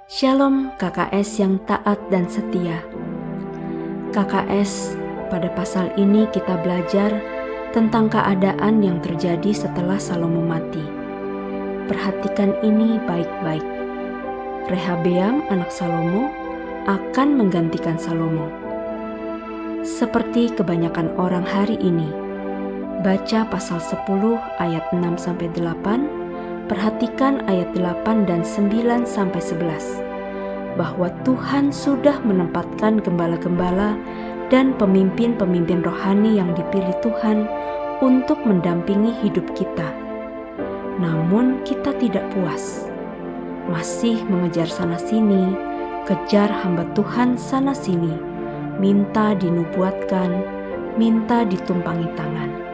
Shalom KKS yang taat dan setia. KKS, pada pasal ini kita belajar tentang keadaan yang terjadi setelah Salomo mati. Perhatikan ini baik-baik. Rehabeam anak Salomo akan menggantikan Salomo. Seperti kebanyakan orang hari ini, baca pasal 10 ayat 6-8, perhatikan ayat 8 dan 9-11, bahwa Tuhan sudah menempatkan gembala-gembala dan pemimpin-pemimpin rohani yang dipilih Tuhan untuk mendampingi hidup kita. Namun kita tidak puas, masih mengejar sana-sini, kejar hamba Tuhan sana-sini, minta dinubuatkan, minta ditumpangi tangan.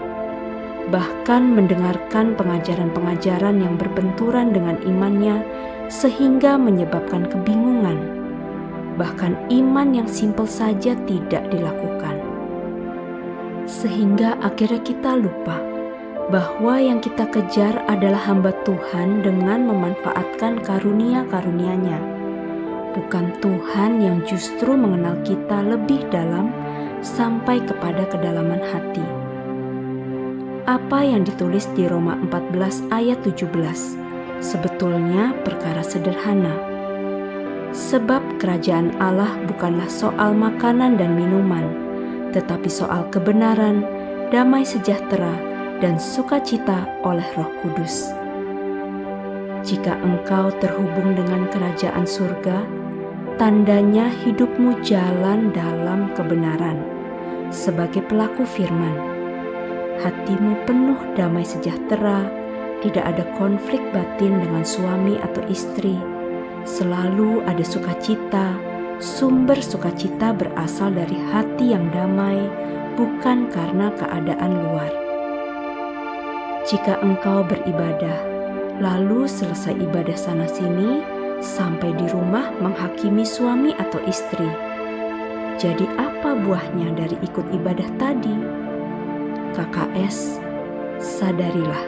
Bahkan mendengarkan pengajaran-pengajaran yang berbenturan dengan imannya sehingga menyebabkan kebingungan. Bahkan iman yang simpel saja tidak dilakukan. Sehingga akhirnya kita lupa bahwa yang kita kejar adalah hamba Tuhan dengan memanfaatkan karunia-karunia-Nya. Bukan Tuhan yang justru mengenal kita lebih dalam sampai kepada kedalaman hati. Apa yang ditulis di Roma 14 ayat 17 sebetulnya perkara sederhana. Sebab kerajaan Allah bukanlah soal makanan dan minuman, tetapi soal kebenaran, damai sejahtera, dan sukacita oleh Roh Kudus. Jika engkau terhubung dengan kerajaan surga, tandanya hidupmu jalan dalam kebenaran sebagai pelaku firman. Hatimu penuh damai sejahtera, tidak ada konflik batin dengan suami atau istri. Selalu ada sukacita, sumber sukacita berasal dari hati yang damai, bukan karena keadaan luar. Jika engkau beribadah, lalu selesai ibadah sana-sini, sampai di rumah menghakimi suami atau istri. Jadi apa buahnya dari ikut ibadah tadi? KKS, sadarilah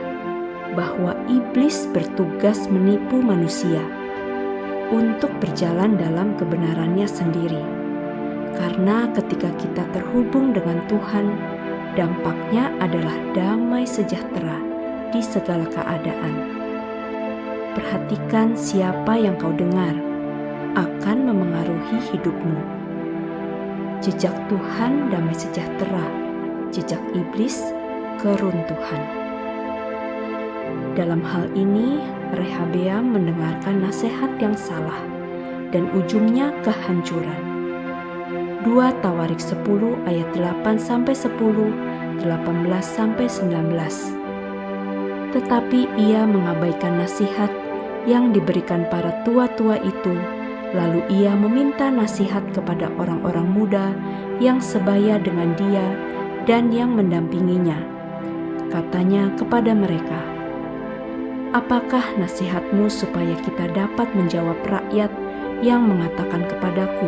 bahwa iblis bertugas menipu manusia untuk berjalan dalam kebenarannya sendiri. Karena ketika kita terhubung dengan Tuhan, dampaknya adalah damai sejahtera di segala keadaan. Perhatikan siapa yang kau dengar akan memengaruhi hidupmu. Jejak Tuhan damai sejahtera, jejak iblis keruntuhan. Dalam hal ini, Rehabeam mendengarkan nasihat yang salah dan ujungnya kehancuran. 2 Tawarik 10 ayat 8-10, 18-19. Tetapi ia mengabaikan nasihat yang diberikan para tua-tua itu, lalu ia meminta nasihat kepada orang-orang muda yang sebaya dengan dia dan yang mendampinginya. Katanya kepada mereka, "Apakah nasihatmu supaya kita dapat menjawab rakyat yang mengatakan kepadaku,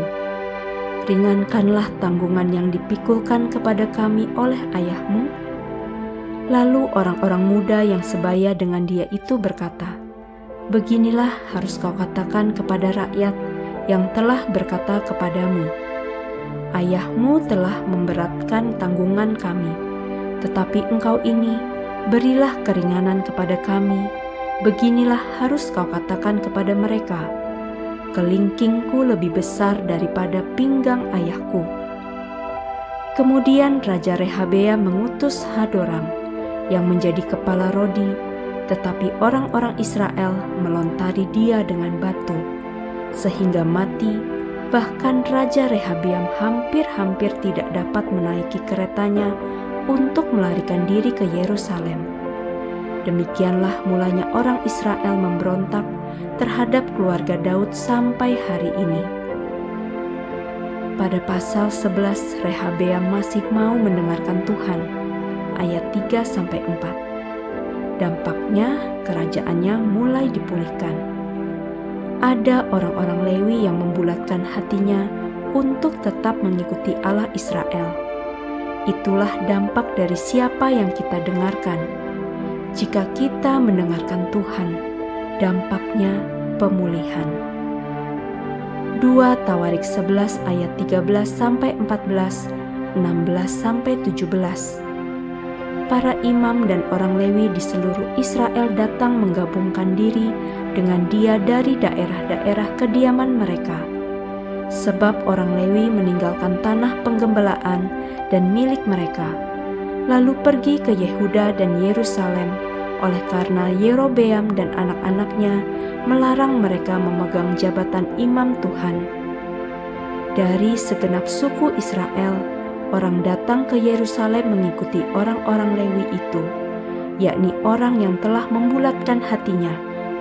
ringankanlah tanggungan yang dipikulkan kepada kami oleh ayahmu?" Lalu orang-orang muda yang sebaya dengan dia itu berkata, "Beginilah harus kau katakan kepada rakyat yang telah berkata kepadamu, ayahmu telah memberatkan tanggungan kami, tetapi engkau ini berilah keringanan kepada kami. Beginilah harus kau katakan kepada mereka, kelingkingku lebih besar daripada pinggang ayahku." Kemudian Raja Rehabeam mengutus Hadoram yang menjadi kepala Rodi, tetapi orang-orang Israel melontari dia dengan batu, sehingga mati. Bahkan Raja Rehabeam hampir-hampir tidak dapat menaiki keretanya untuk melarikan diri ke Yerusalem. Demikianlah mulanya orang Israel memberontak terhadap keluarga Daud sampai hari ini. Pada pasal 11, Rehabeam masih mau mendengarkan Tuhan, ayat 3-4. Dampaknya kerajaannya mulai dipulihkan. Ada orang-orang Lewi yang membulatkan hatinya untuk tetap mengikuti Allah Israel. Itulah dampak dari siapa yang kita dengarkan. Jika kita mendengarkan Tuhan, dampaknya pemulihan. 2 Tawarik 11 ayat 13-14, 16-17. Para imam dan orang Lewi di seluruh Israel datang menggabungkan diri dengan dia dari daerah-daerah kediaman mereka. Sebab orang Lewi meninggalkan tanah penggembalaan dan milik mereka, lalu pergi ke Yehuda dan Yerusalem, oleh karena Yerobeam dan anak-anaknya melarang mereka memegang jabatan imam Tuhan. Dari segenap suku Israel, orang datang ke Yerusalem mengikuti orang-orang Lewi itu, yakni orang yang telah membulatkan hatinya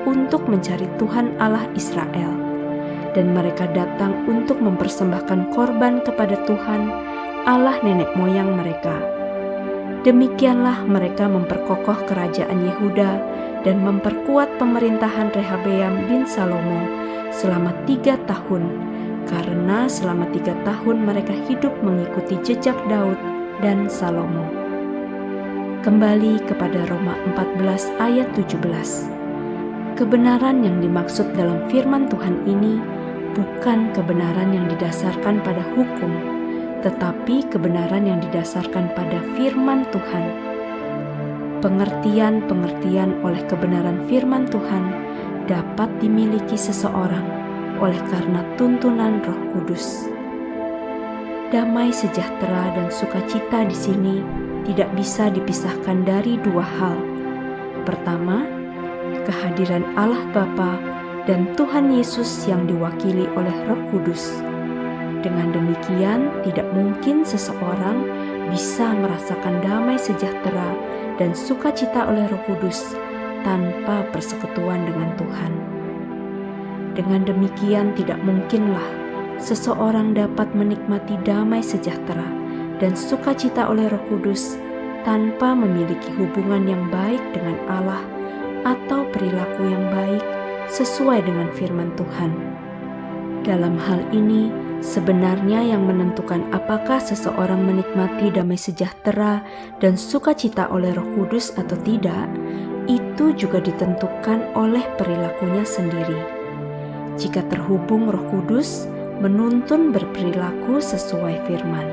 untuk mencari Tuhan Allah Israel. Dan mereka datang untuk mempersembahkan korban kepada Tuhan, Allah nenek moyang mereka. Demikianlah mereka memperkokoh kerajaan Yehuda dan memperkuat pemerintahan Rehabeam bin Salomo selama 3 tahun, karena selama 3 tahun mereka hidup mengikuti jejak Daud dan Salomo. Kembali kepada Roma 14 ayat 17. Kebenaran yang dimaksud dalam firman Tuhan ini bukan kebenaran yang didasarkan pada hukum, tetapi kebenaran yang didasarkan pada firman Tuhan. Pengertian-pengertian oleh kebenaran firman Tuhan dapat dimiliki seseorang oleh karena tuntunan Roh Kudus. Damai sejahtera dan sukacita di sini tidak bisa dipisahkan dari 2 hal. Pertama, kehadiran Allah Bapa dan Tuhan Yesus yang diwakili oleh Roh Kudus. Dengan demikian, tidak mungkin seseorang bisa merasakan damai sejahtera dan sukacita oleh Roh Kudus tanpa persekutuan dengan Tuhan. Dengan demikian, tidak mungkinlah seseorang dapat menikmati damai sejahtera dan sukacita oleh Roh Kudus tanpa memiliki hubungan yang baik dengan Allah atau perilaku yang baik sesuai dengan firman Tuhan. Dalam hal ini, sebenarnya yang menentukan apakah seseorang menikmati damai sejahtera dan sukacita oleh Roh Kudus atau tidak, itu juga ditentukan oleh perilakunya sendiri. Jika terhubung Roh Kudus, menuntun berperilaku sesuai firman.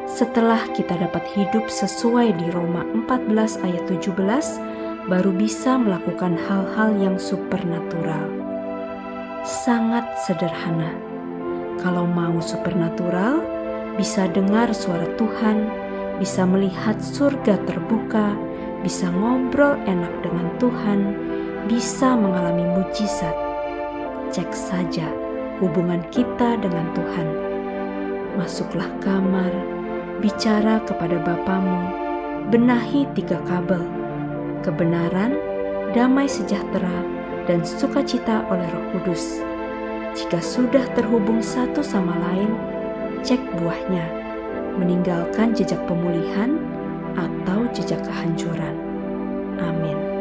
Setelah kita dapat hidup sesuai di Roma 14 ayat 17, baru bisa melakukan hal-hal yang supernatural. Sangat sederhana. Kalau mau supernatural, bisa dengar suara Tuhan, bisa melihat surga terbuka, bisa ngobrol enak dengan Tuhan, bisa mengalami mujizat. Cek saja hubungan kita dengan Tuhan. Masuklah kamar, bicara kepada Bapamu, benahi 3 kabel, kebenaran, damai sejahtera, dan sukacita oleh Roh Kudus. Jika sudah terhubung satu sama lain, cek buahnya, meninggalkan jejak pemulihan atau jejak kehancuran. Amin.